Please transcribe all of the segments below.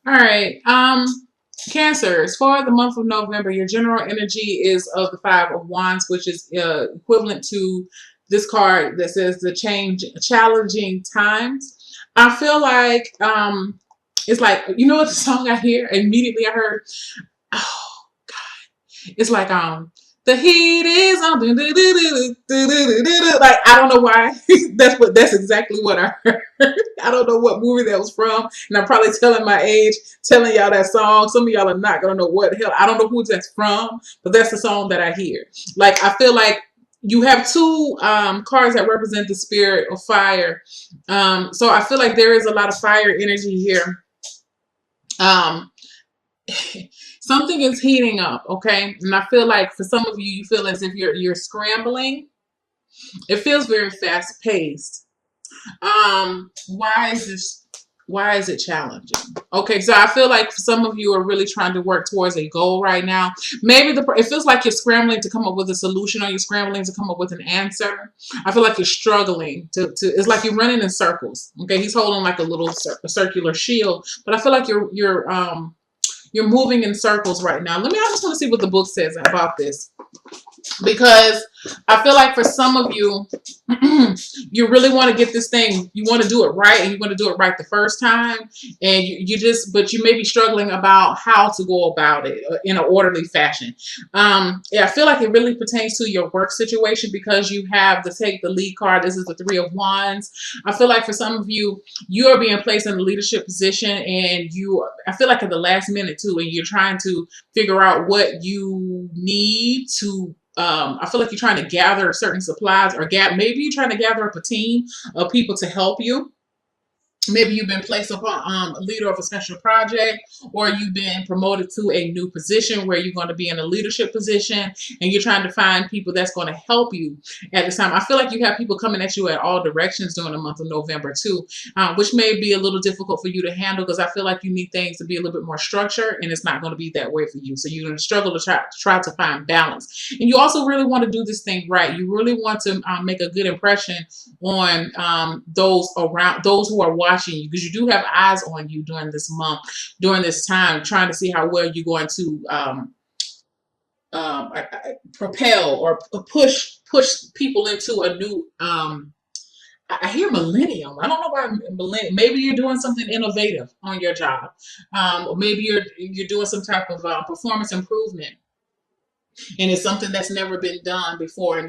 All right. Cancers for the month of November. Your general energy is of the Five of Wands, which is equivalent to this card that says the challenging times. I feel like it's like, you know what the song I hear immediately I heard. Oh, it's like the heat is on. Like I don't know why. That's exactly what I heard. I don't know what movie that was from, and I'm probably telling my age, telling y'all that song. Some of y'all are not gonna know what the hell. I don't know who that's from, but that's the song that I hear. Like I feel like you have two cards that represent the spirit of fire. So I feel like there is a lot of fire energy here. Um, something is heating up, okay? And I feel like for some of you, you feel as if you're scrambling. It feels very fast paced. Why is it challenging? Okay, so I feel like some of you are really trying to work towards a goal right now. Maybe it feels like you're scrambling to come up with a solution, or you're scrambling to come up with an answer. I feel like you're struggling to it's like you're running in circles. Okay, he's holding like a little circular shield, but I feel like you're moving in circles right now. I just want to see what the book says about this. Because I feel like for some of you, you really want to get this thing, you want to do it right, and you want to do it right the first time, and but you may be struggling about how to go about it in an orderly fashion. Yeah, I feel like it really pertains to your work situation because you have the take the lead card. This is the Three of Wands. I feel like for some of you, you are being placed in a leadership position, and I feel like at the last minute too, and you're trying to figure out what you need to I feel like you're trying to gather certain supplies, or maybe you're trying to gather up a team of people to help you. Maybe you've been placed upon a leader of a special project, or you've been promoted to a new position where you're going to be in a leadership position, and you're trying to find people that's going to help you at this time. I feel like you have people coming at you at all directions during the month of November too, which may be a little difficult for you to handle because I feel like you need things to be a little bit more structured, and it's not going to be that way for you. So you're going to struggle to try to find balance, and you also really want to do this thing right. You really want to make a good impression on those who are watching you, because you do have eyes on you during this month, during this time, trying to see how well you're going to propel or push people into a new I hear millennium. I don't know why millennium. Maybe you're doing something innovative on your job, or maybe you're doing some type of performance improvement, and it's something that's never been done before, and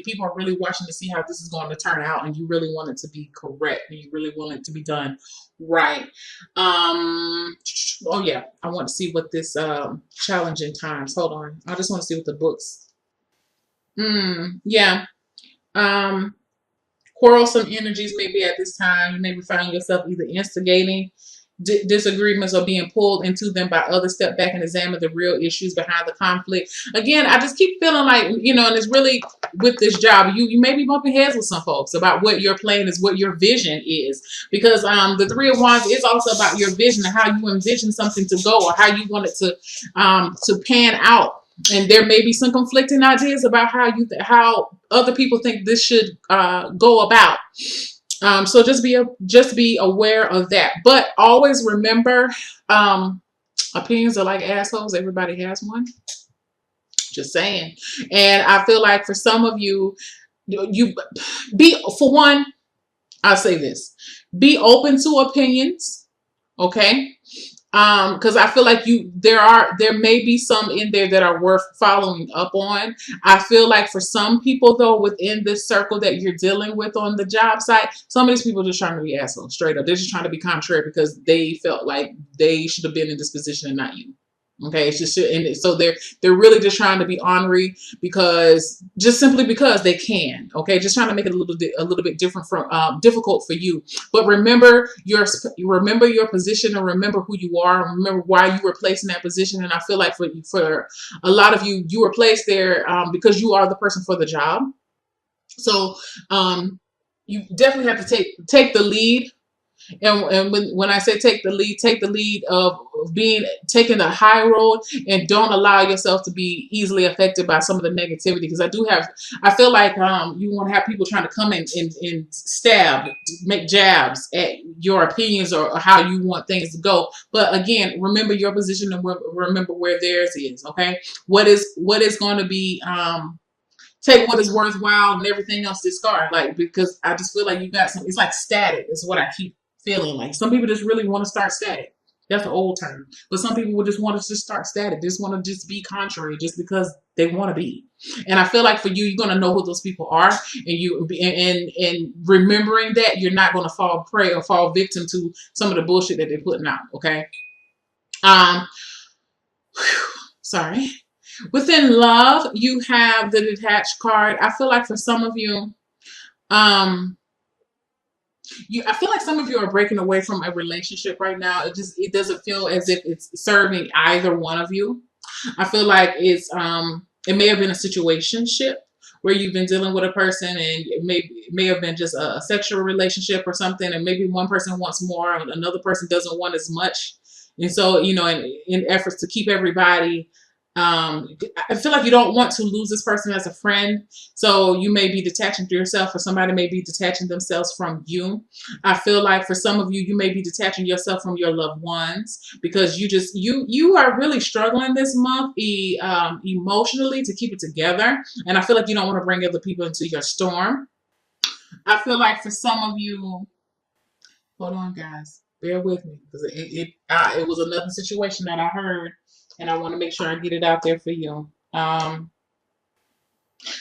people are really watching to see how this is going to turn out, and you really want it to be correct, and you really want it to be done right. Oh yeah, I want to see what this challenging times, hold on, I just want to see what the books. Yeah. um Quarrelsome energies may be at this time. You may be finding yourself either instigating disagreements or being pulled into them by others. Step back and examine the real issues behind the conflict. Again, I just keep feeling like, and it's really with this job, you may be bumping heads with some folks about what your plan is, what your vision is, because the Three of Wands is also about your vision and how you envision something to go, or how you want it to pan out. And there may be some conflicting ideas about how other people think this should go about. So just be aware of that. But always remember, opinions are like assholes. Everybody has one. Just saying. And I feel like for some of you, for one, I'll say this: be open to opinions. Okay. Because I feel like there may be some in there that are worth following up on. I feel like for some people though, within this circle that you're dealing with on the job site, some of these people are just trying to be assholes, straight up. They're just trying to be contrary because they felt like they should have been in this position and not you. Okay, it's just, and so they're really just trying to be ornery because simply because they can. Okay, just trying to make it a little bit different from difficult for you. But remember your position, and remember who you are, and remember why you were placed in that position. And I feel like for a lot of you, you were placed there because you are the person for the job. So you definitely have to take the lead. And when I say take the lead of being taking the high road, and don't allow yourself to be easily affected by some of the negativity. Because I feel like you want to have people trying to come in and stab, make jabs at your opinions or how you want things to go. But again, remember your position and remember where theirs is. Okay, what is going to be take what is worthwhile and everything else discard. Like, because I just feel like you got some, it's like static is what I keep feeling like. Some people just really want to start static. That's an old term. But some people would just want to just start static. They just want to just be contrary just because they want to be. And I feel like for you, you're going to know who those people are. And remembering that, you're not going to fall prey or fall victim to some of the bullshit that they're putting out. Okay. Sorry. Within love, you have the detached card. I feel like for some of you, I feel like some of you are breaking away from a relationship right now. It doesn't feel as if it's serving either one of you. I feel like it may have been a situationship where you've been dealing with a person, and it may have been just a sexual relationship or something, and maybe one person wants more and another person doesn't want as much. And so, in efforts to keep everybody, I feel like you don't want to lose this person as a friend. So you may be detaching to yourself, or somebody may be detaching themselves from you. I feel like for some of you, you may be detaching yourself from your loved ones because you are really struggling this month emotionally to keep it together. And I feel like you don't want to bring other people into your storm. I feel like for some of you, hold on, guys, bear with me because it was another situation that I heard. And I want to make sure I get it out there for you.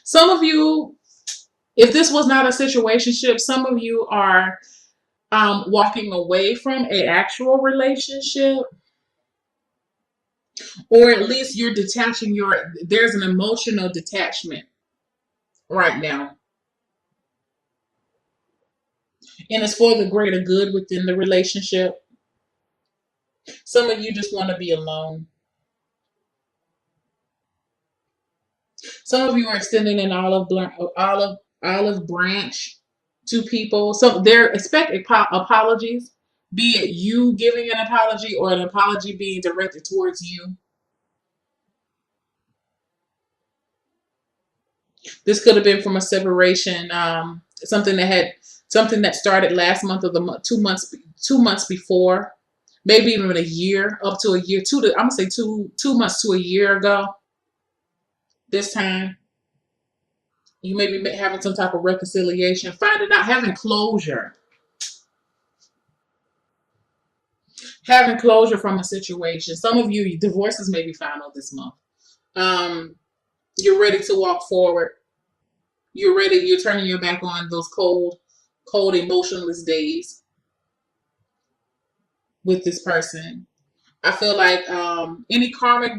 Some of you, if this was not a situationship, some of you are walking away from an actual relationship. Or at least you're detaching there's an emotional detachment right now. And it's for the greater good within the relationship. Some of you just want to be alone. Some of you are extending an olive branch to people. So they're expecting apologies, be it you giving an apology or an apology being directed towards you. This could have been from a separation, something that started last month or the month, 2 months before, maybe even a year, up to a year, I'm gonna say 2 months to a year ago. This time, you may be having some type of reconciliation, finding out, having closure from a situation. Some of you, divorces may be final this month. You're ready to walk forward. You're ready. You're turning your back on those cold, emotionless days with this person. I feel like karmic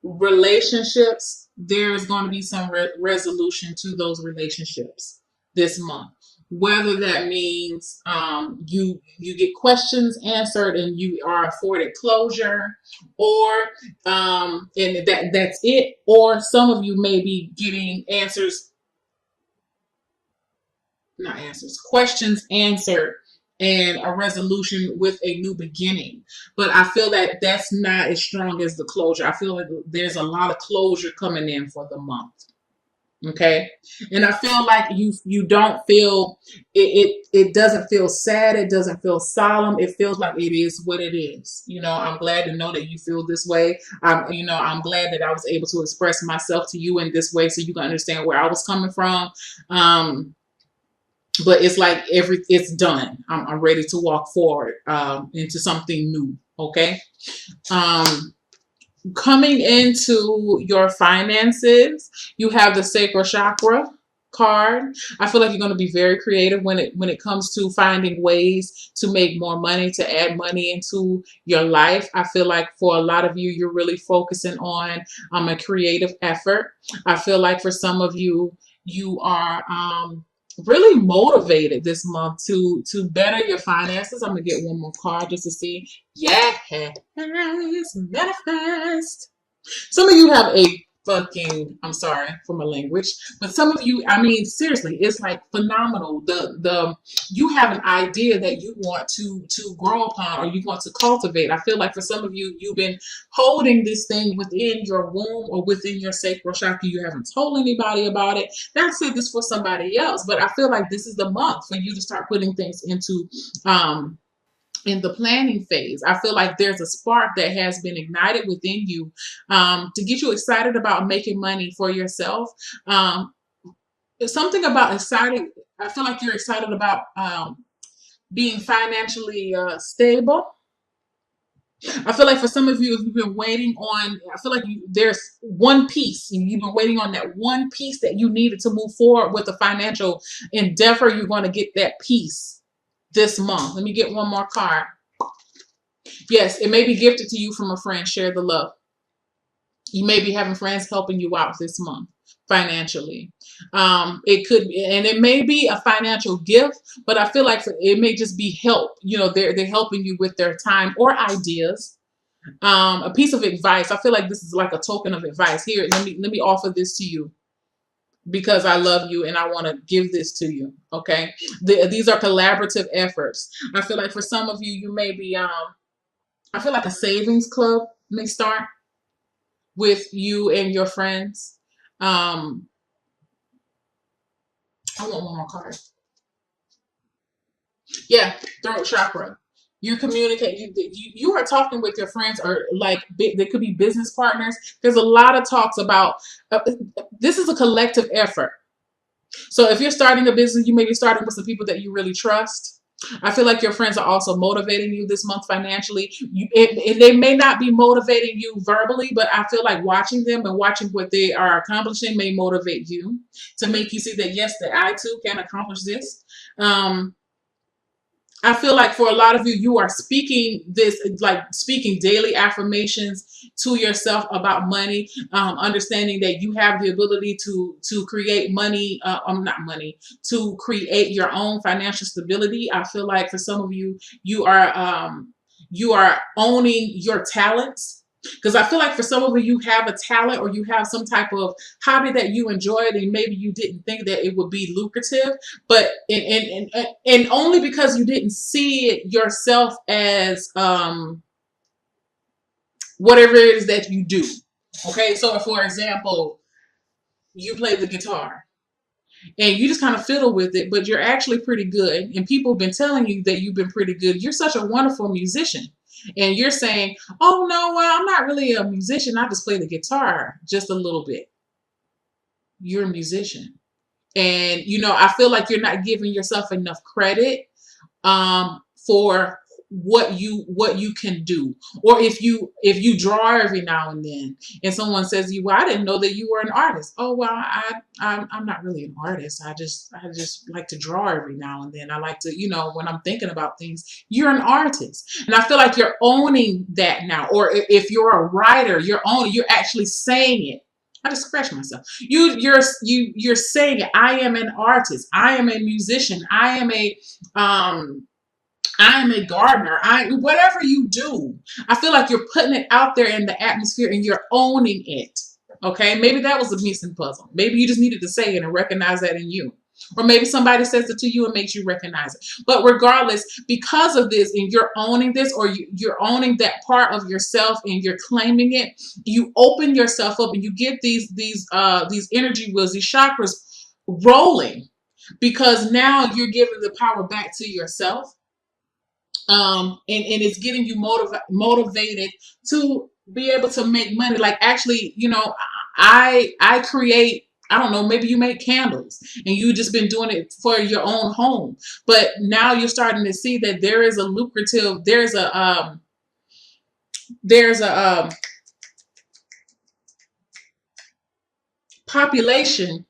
relationships, there's going to be some resolution to those relationships this month. Whether that means you get questions answered and you are afforded closure, or and that's it. Or some of you may be getting questions answered, and a resolution with a new beginning. But I feel that that's not as strong as the closure. I feel like there's a lot of closure coming in for the month. Okay. And I feel like you don't feel it doesn't feel sad. It doesn't feel solemn. It feels like it is what it is. I'm glad to know that you feel this way. I'm glad that I was able to express myself to you in this way so you can understand where I was coming from. But it's like it's done. I'm ready to walk forward into something new. Okay. Coming into your finances, you have the sacral chakra card. I feel like you're going to be very creative when it comes to finding ways to make more money, to add money into your life. I feel like for a lot of you, you're really focusing on a creative effort. I feel like for some of you, you are really motivated this month to better your finances. I'm gonna get one more card just to see. Yes, manifest. Some of you have a fucking, I'm sorry for my language, but some of you, I mean, seriously, it's like phenomenal. The you have an idea that you want to grow upon or you want to cultivate. I feel like for some of you, you've been holding this thing within your womb or within your sacral chakra. You haven't told anybody about it. Not said this for somebody else, but I feel like this is the month for you to start putting things into in the planning phase. I feel like there's a spark that has been ignited within you to get you excited about making money for yourself. It's something about exciting. I feel like you're excited about being financially stable. I feel like for some of you, if you've been waiting on, I feel like there's one piece, and you've been waiting on that one piece that you needed to move forward with a financial endeavor. You're going to get that piece this month. Let me get one more card. Yes, it may be gifted to you from a friend. Share the love. You may be having friends helping you out this month financially. It could, and it may be a financial gift, but I feel like it may just be help. You know, they're helping you with their time or ideas. A piece of advice. I feel like this is like a token of advice. Here, let me offer this to you because I love you and I want to give this to you. Okay, these are collaborative efforts. I feel like for some of you, you may be. I feel like a savings club may start with you and your friends. I want one more card. Yeah, throat chakra. You communicate. You are talking with your friends, or like they could be business partners. There's a lot of talks about. This is a collective effort. So if you're starting a business, you may be starting with some people that you really trust. I feel like your friends are also motivating you this month financially. They may not be motivating you verbally, but I feel like watching them and watching what they are accomplishing may motivate you to make you see that, yes, that I too can accomplish this. I feel like for a lot of you, you are speaking this, like speaking daily affirmations to yourself about money, understanding that you have the ability to create money, not money, to create your own financial stability. I feel like for some of you, you are owning your talents. Because I feel like for some of you have a talent or you have some type of hobby that you enjoyed and maybe you didn't think that it would be lucrative, but and only because you didn't see it yourself as whatever it is that you do. Okay, so for example, you play the guitar and you just kind of fiddle with it, but you're actually pretty good, and people have been telling you that you've been pretty good. You're such a wonderful musician. And you're saying, oh, no, well, I'm not really a musician. I just play the guitar just a little bit. You're a musician. And, you know, I feel like you're not giving yourself enough credit for what you can do. Or if you draw every now and then and someone says to you, well, I didn't know that you were an artist. Oh, well, I'm not really an artist. I just like to draw every now and then. I like to, you know, when I'm thinking about things. You're an artist. And I feel like you're owning that now. Or if you're a writer, you're actually saying it. I just scratched myself. You're saying it. I am an artist. I am a musician. I am a gardener. Whatever you do, I feel like you're putting it out there in the atmosphere and you're owning it. Okay, maybe that was a missing puzzle. Maybe you just needed to say it and recognize that in you. Or maybe somebody says it to you and makes you recognize it. But regardless, because of this, and you're owning this, or you're owning that part of yourself and you're claiming it, you open yourself up and you get these energy wheels, these chakras rolling, because now you're giving the power back to yourself. And it's getting you motivated to be able to make money. Like, actually, you know, I create, I don't know, maybe you make candles and you just been doing it for your own home, but now you're starting to see that there is a lucrative, there's a population,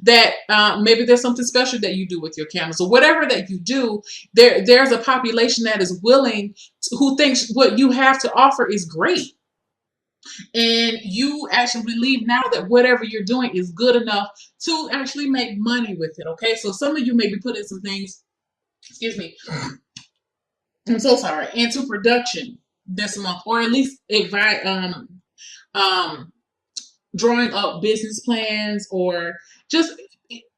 that maybe there's something special that you do with your candles, or whatever that you do. There's a population that is willing who thinks what you have to offer is great, and you actually believe now that whatever you're doing is good enough to actually make money with it. Okay, so some of you may be putting some things, excuse me, I'm so sorry, into production this month, or at least advise, drawing up business plans, or just,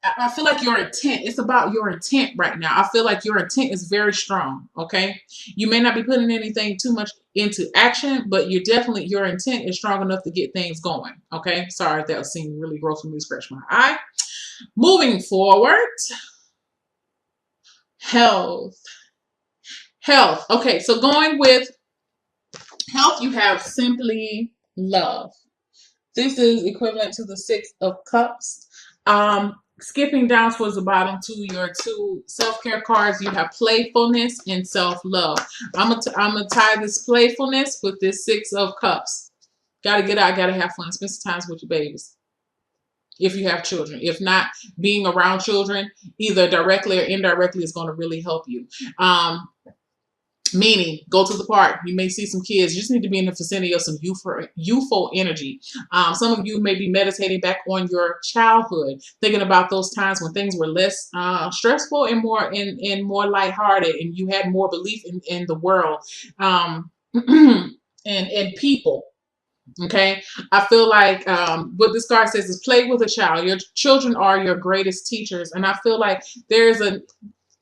I feel like your intent, it's about your intent right now. I feel like your intent is very strong. Okay. You may not be putting anything too much into action, but you're definitely, your intent is strong enough to get things going. Okay. Sorry if that seemed really gross for me to scratch my eye. Moving forward, health. Health. Okay. So going with health, you have simply love. This is equivalent to the Six of Cups. Skipping down towards the bottom to your two self-care cards, you have playfulness and self-love. I'm gonna tie this playfulness with this Six of Cups. Gotta get out, gotta have fun, spend some time with your babies. If you have children. If not, being around children, either directly or indirectly, is going to really help you. Meaning, go to the park. You may see some kids. You just need to be in the vicinity of some youthful energy. Some of you may be meditating back on your childhood, thinking about those times when things were less stressful and more lighthearted, and you had more belief in the world and people. Okay, I feel like what this card says is play with a child. Your children are your greatest teachers, and I feel like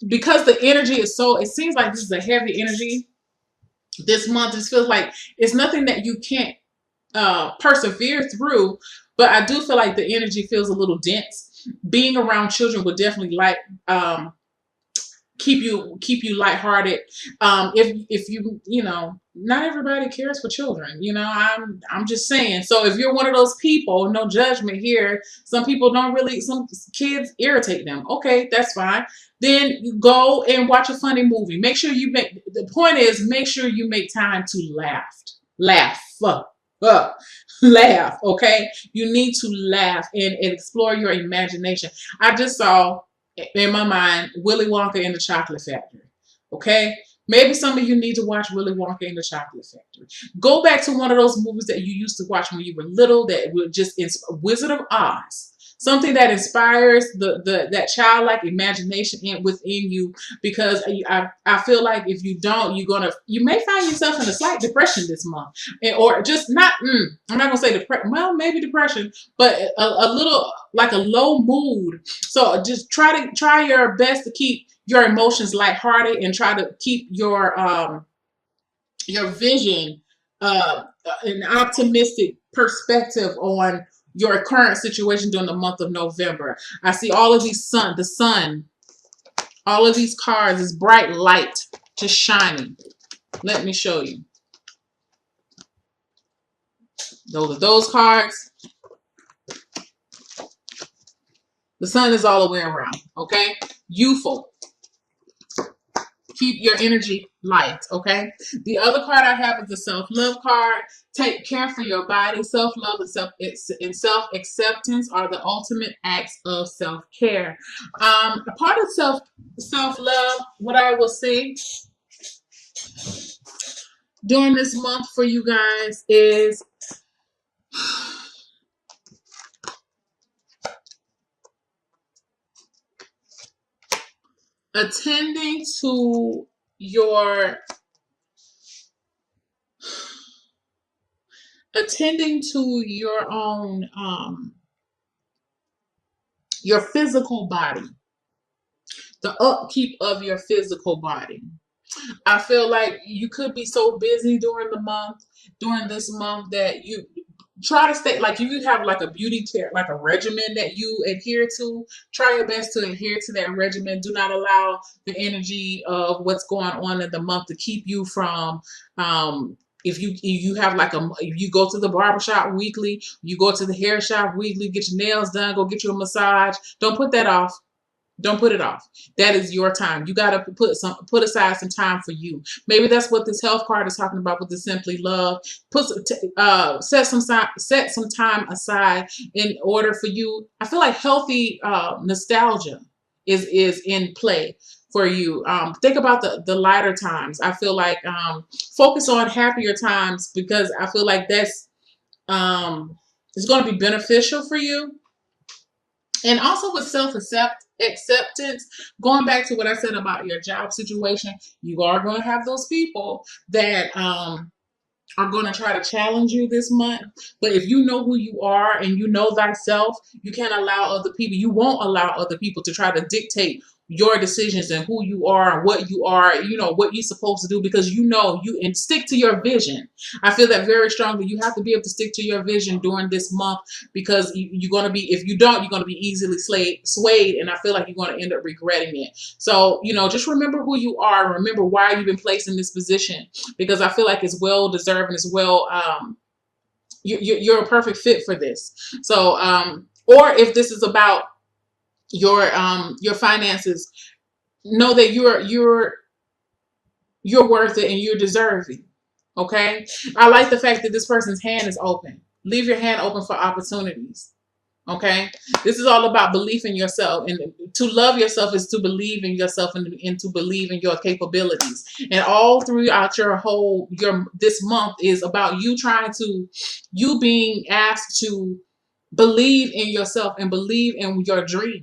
because the energy is so, it seems like this is a heavy energy this month. It feels like it's nothing that you can't persevere through, but I do feel like the energy feels a little dense. Being around children would definitely keep you lighthearted. If you know, not everybody cares for children. You know, I'm just saying. So if you're one of those people, no judgment here. Some people don't really. Some kids irritate them. Okay, that's fine. Then you go and watch a funny movie. Make sure you make. The point is, make sure you make time to laugh, laugh. Okay, you need to laugh and explore your imagination. I just saw, in my mind, Willy Wonka and the Chocolate Factory. Okay? Maybe some of you need to watch Willy Wonka and the Chocolate Factory. Go back to one of those movies that you used to watch when you were little, that were just Wizard of Oz. Something that inspires that childlike imagination within you, because I feel like if you don't, you may find yourself in a slight depression this month, or just not. I'm not gonna say depression. Well, maybe depression, but a little like a low mood. So just try your best to keep your emotions lighthearted, and try to keep your vision, an optimistic perspective on your current situation during the month of November. I see all of these the sun, all of these cards, this bright light just shining. Let me show you. Those are those cards. The sun is all the way around, okay? Youthful. Keep your energy light, okay? The other card I have is the self-love card. Take care for your body. Self-love and self-acceptance are the ultimate acts of self-care. A part of self-love, what I will say during this month for you guys is attending to your own your physical body, the upkeep of your physical body. I feel like you could be so busy during this month that you try to stay, like, if you have like a beauty care, like a regimen that you adhere to, try your best to adhere to that regimen. Do not allow the energy of what's going on in the month to keep you from, if you have like if you go to the barbershop weekly, you go to the hair shop weekly, get your nails done, go get you a massage. Don't put that off. Don't put it off. That is your time. You got to put aside some time for you. Maybe that's what this health card is talking about with the Simply Love. Set some time aside in order for you. I feel like healthy nostalgia is in play for you. Think about the lighter times. I feel like focus on happier times, because I feel like that's it's going to be beneficial for you. And also with self-acceptance, going back to what I said about your job situation, you are going to have those people that are going to try to challenge you this month. But if you know who you are and you know thyself, you can't allow other people, you won't allow other people to try to dictate your decisions and who you are and what you are, you know, what you're supposed to do, because you know you, and stick to your vision. I feel that very strongly. You have to be able to stick to your vision during this month, because you're going to be, if you don't, you're going to be easily swayed. And I feel like you're going to end up regretting it. So, you know, just remember who you are and remember why you've been placed in this position, because I feel like it's well deserved and it's well, you're a perfect fit for this. So, or if this is about your finances, know that you're worth it and you're deserving. Okay. I like the fact that this person's hand is open. Leave your hand open for opportunities. Okay. This is all about belief in yourself, and to love yourself is to believe in yourself, and to believe in your capabilities. And all throughout your this month is about you being asked to believe in yourself and believe in your dream.